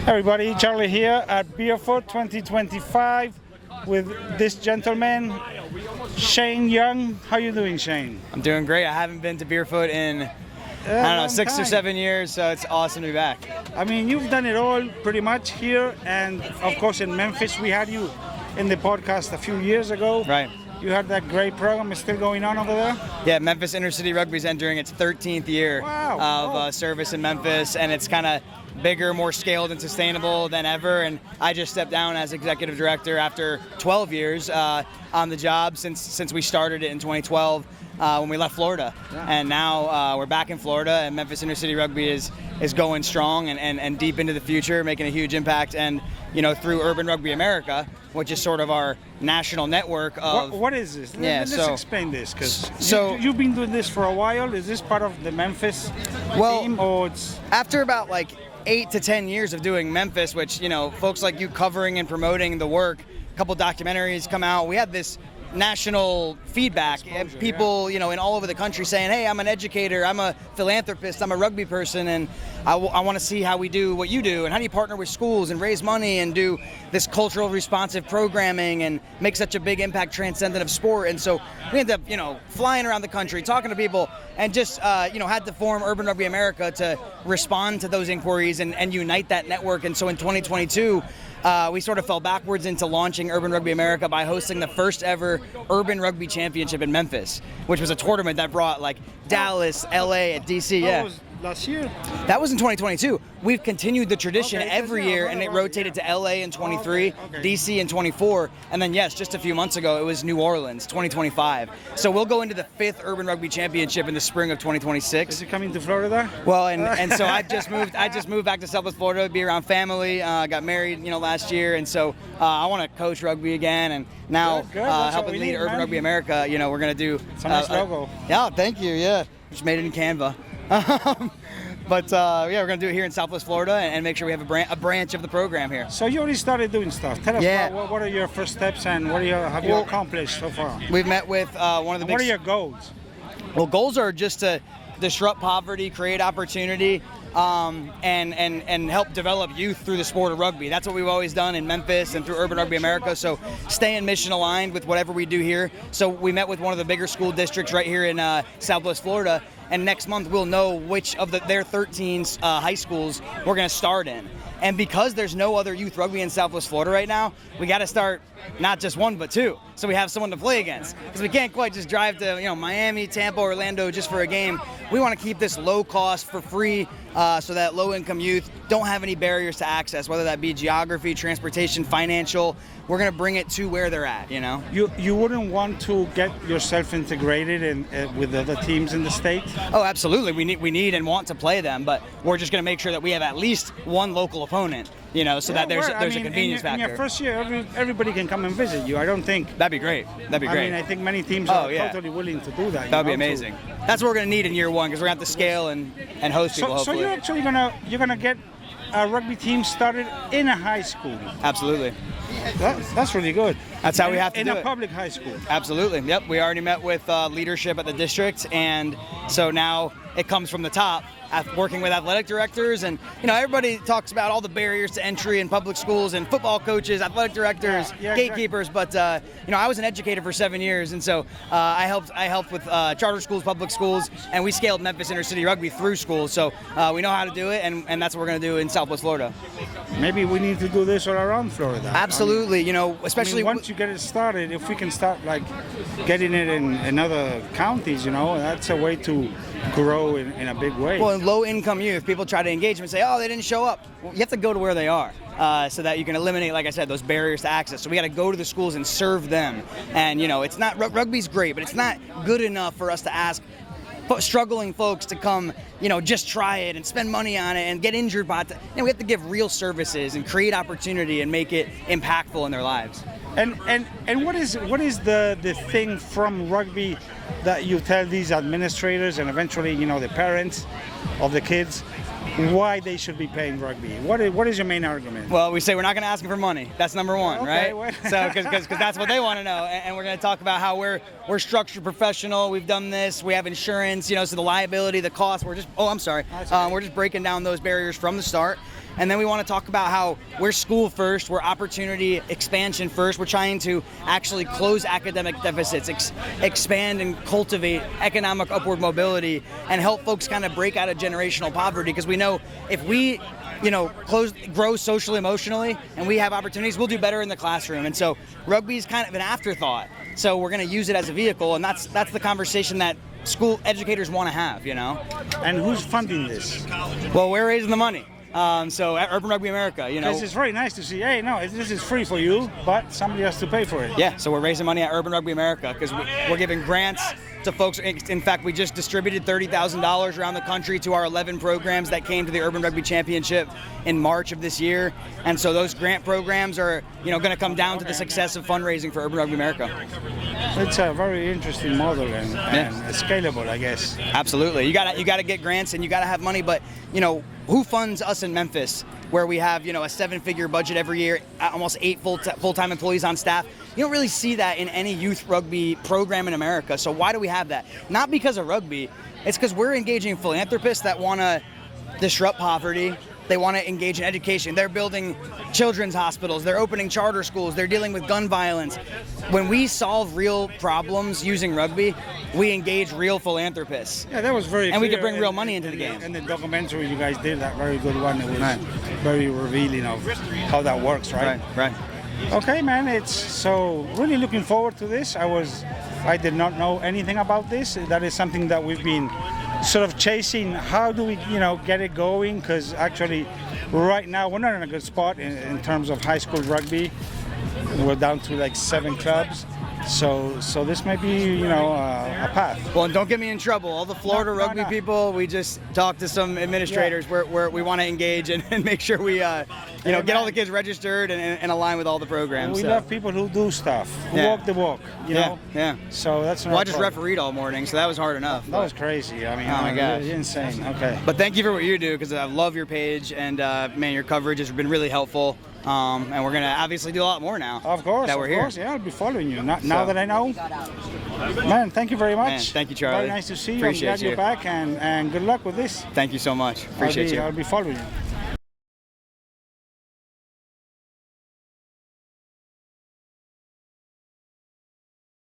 Everybody, Charlie here at Barefoot 2025 with this gentleman, Shane Young. How you doing, Shane? I'm doing great. I haven't been to Barefoot in, I don't know, 6 or 7 years, so it's awesome to be back. I mean, you've done it all pretty much here, and of course in Memphis. We had you in the podcast a few years ago. Right. You had that great program. It's still going on over there? Yeah, Memphis Intercity Rugby is entering its 13th year of service in Memphis, and it's kind of bigger, more scaled and sustainable than ever. And I just stepped down as executive director after 12 years on the job since we started it in 2012 when we left Florida. Yeah. And now we're back in Florida, and Memphis Intercity Rugby is going strong and deep into the future, making a huge impact. And through Urban Rugby America, which is sort of our national network of... What is this? Yeah, Let's explain this, because you've been doing this for a while. Is this part of the Memphis team, or it's... After about 8 to 10 years of doing Memphis, which, folks like you covering and promoting the work, a couple documentaries come out, we had this national feedback, and people, in all over the country saying, hey, I'm an educator, I'm a philanthropist, I'm a rugby person, and I want to see how we do what you do, and how do you partner with schools and raise money and do this cultural responsive programming and make such a big impact transcendent of sport. And so we ended up, flying around the country, talking to people, and just, had to form Urban Rugby America to respond to those inquiries and unite that network. And so in 2022, we sort of fell backwards into launching Urban Rugby America by hosting the first ever Urban Rugby Championship in Memphis, which was a tournament that brought Dallas, LA, and DC. That was last year? That was in 2022. We've continued the tradition every year, and it rotated to LA in 23, DC in 24, and then just a few months ago it was New Orleans, 2025. So we'll go into the 5th Urban Rugby Championship in the spring of 2026. Is it coming to Florida? Well, and so I just moved back to Southwest Florida to be around family. Got married, last year, and so I want to coach rugby again, and now helping lead Urban Rugby America. We're gonna do. It's a nice logo. Yeah, thank you. Yeah, just made it in Canva. But we're going to do it here in Southwest Florida and make sure we have a branch of the program here. So you already started doing stuff. Tell us about what are your first steps and what have you accomplished so far? We've met with one of the big... What are your goals? Well, goals are just to disrupt poverty, create opportunity, and help develop youth through the sport of rugby. That's what we've always done in Memphis and through Urban Rugby America, so staying mission aligned with whatever we do here. So we met with one of the bigger school districts right here in Southwest Florida, and next month we'll know which of their 13 high schools we're going to start in. And because there's no other youth rugby in Southwest Florida right now, we got to start not just one, but two, so we have someone to play against. Because we can't quite just drive to Miami, Tampa, Orlando just for a game. We want to keep this low cost for free, so that low-income youth don't have any barriers to access, whether that be geography, transportation, financial. We're going to bring it to where they're at. You wouldn't want to get yourself integrated with other teams in the state? Oh, absolutely. We need and want to play them, but we're just going to make sure that we have at least one local opponent. So that there's a convenience factor. In your first year, everybody can come and visit you. I don't think... That'd be great. I mean, I think many teams are totally willing to do that. That'd be amazing. That's what we're going to need in year one, because we're going to have to scale and host people, hopefully. So you're actually you're gonna get a rugby team started in a high school? Absolutely. That's really good. That's how we have to do it. In a public high school? Absolutely. Yep. We already met with leadership at the district, and so now it comes from the top, working with athletic directors, and everybody talks about all the barriers to entry in public schools and football coaches, athletic directors, gatekeepers. Exactly. But I was an educator for 7 years, and so I helped with charter schools, public schools, and we scaled Memphis Intercity Rugby through schools. So we know how to do it, and that's what we're going to do in Southwest Florida. Maybe we need to do this all around Florida. Absolutely. Especially once you get it started, if we can start getting it in other counties, that's a way to grow in a big way. Well, in low-income youth, people try to engage them and say, oh, they didn't show up. Well, you have to go to where they are so that you can eliminate, like I said, those barriers to access. So we got to go to the schools and serve them. And, it's not, rugby's great, but it's not good enough for us to ask struggling folks to come, just try it and spend money on it and get injured by it. We have to give real services and create opportunity and make it impactful in their lives. And what is the thing from rugby that you tell these administrators and eventually the parents of the kids why they should be paying rugby? What is your main argument? Well, we say we're not going to ask them for money. That's number one, right? So because that's what they want to know, and we're going to talk about how we're structured professional. We've done this. We have insurance. So the liability, the cost. We're just breaking down those barriers from the start. And then we want to talk about how we're school first, we're opportunity expansion first. We're trying to actually close academic deficits, expand and cultivate economic upward mobility, and help folks kind of break out of generational poverty, because we know if we grow socially, emotionally, and we have opportunities, we'll do better in the classroom. And so rugby is kind of an afterthought. So we're going to use it as a vehicle, and that's the conversation that school educators want to have, And who's funding this? Well, we're raising the money. So at Urban Rugby America, Because it's very nice to see, hey, no, this is free for you, but somebody has to pay for it. Yeah, so we're raising money at Urban Rugby America because we're giving grants to folks. In fact, we just distributed $30,000 around the country to our 11 programs that came to the Urban Rugby Championship in March of this year. And so those grant programs are, going to come down to the success of fundraising for Urban Rugby America. It's a very interesting model and scalable, I guess. Absolutely. You gotta get grants and you gotta have money, but who funds us in Memphis, where we have a 7-figure budget every year, almost 8 full-time employees on staff? You don't really see that in any youth rugby program in America. So why do we have that? Not because of rugby. It's because we're engaging philanthropists that want to disrupt poverty. They want to engage in education. They're building children's hospitals. They're opening charter schools. They're dealing with gun violence. When we solve real problems using rugby, we engage real philanthropists. Yeah, that was very And clear. we could bring real money into the game. And the documentary you guys did, that very good one, it was very revealing of how that works, right? Right. Okay, man, it's so really looking forward to this. I did not know anything about this. That is something that we've been sort of chasing. How do we, get it going? Because actually, right now we're not in a good spot in terms of high school rugby. We're down to like 7 clubs. So this may be, a path. Well, and don't get me in trouble. All the Florida rugby people, we just talked to some administrators where we want to engage and make sure we, get all the kids registered and align with all the programs. We love people who do stuff, who walk the walk, know? Yeah. So that's not Well, I just refereed all morning, so that was hard enough. That was crazy. I mean, oh my gosh. Insane. Okay. But thank you for what you do, because I love your page, and man, your coverage has been really helpful. And we're going to obviously do a lot more now. Of course, that we're here. Yeah, I'll be following you. Now that I know. Man, thank you very much. Man, thank you, Charlie. Very nice to see you. Appreciate I'm glad you're back, and good luck with this. Thank you so much. Appreciate you. I'll be following you.